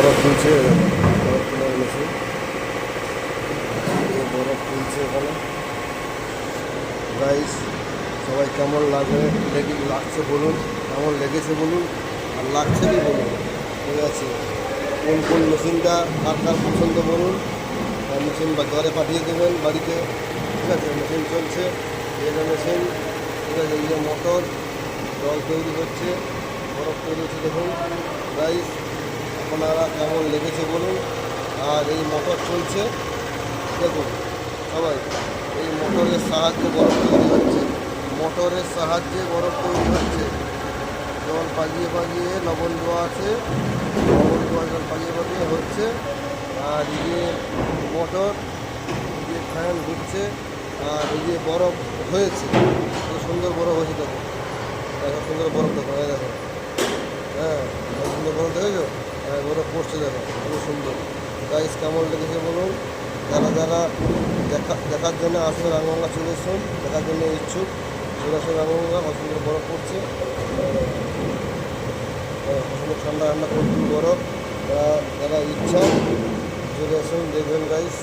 বরফ তুলছে, বরফ তোলার মেশিন, বরফ তুলছে এখানে। গাইস সবাই কেমন লাগছে বলুন, কেমন লেগেছে বলুন, আর লাগছে কি বলুন। ঠিক আছে, কোন কোন মেশিনটা কার কার পছন্দ বলুন, মেশিন বা ঘরে পাঠিয়ে দেবেন বাড়িতে। ঠিক আছে, মেশিন চলছে, এটা মেশিন। ঠিক আছে, এই যে মোটর, জল তৈরি হচ্ছে, বরফ তৈরি হচ্ছে। দেখুন গাইস, আপনারা কেমন লেগেছে বলুন। আর এই মোটর চলছে, দেখুন সবাই, এই মোটরের সাহায্যে বরফ তৈরি হচ্ছে, মোটরের সাহায্যে বরফ তৈরি হচ্ছে। জল পাগিয়ে পাগিয়ে, লবণ দেওয়া আছে, লবণ দেওয়া জল পাগিয়ে পাগিয়ে হচ্ছে। আর এই যে মোটর, এই যে ফ্যান ঘুরছে, আর এই যে বরফ হয়েছে, কত সুন্দর বরফ হয়েছে। দেখো এত সুন্দর বরফ, দেখো এই দেখো, হ্যাঁ কত সুন্দর বরফ দেখেছো, হ্যাঁ বরফ পড়ছে, দেখো খুব সুন্দর। গাইস কেমন লেগেছে বলুন। যারা যারা দেখার জন্য আসবে, রাঙামাঙ্গা চলে এসুন, দেখার জন্য ইচ্ছুক চলে আসুন রাঙামাঙ্গা। কত সুন্দর বরফ পড়ছে, কত সুন্দর ঠান্ডা ঠান্ডা প্রচুর বরফ। যারা ইচ্ছা চলে আসুন, দেখবেন গাইস।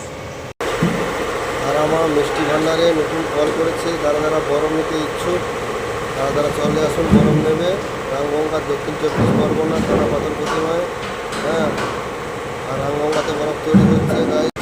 আর আমার মিষ্টি ভান্ডারে নতুন কল করেছে, যারা যারা বরফ নিতে ইচ্ছুক তারা তারা চলে আসুন, বরফ নেবে। রাঙামাঙ্গা, দক্ষিণ 24 পরগনা, থানা পাথর প্রতিমায়। হ্যাঁ, আর রাঙামাঙ্গাতে বরফ তৈরি হচ্ছে গাইস।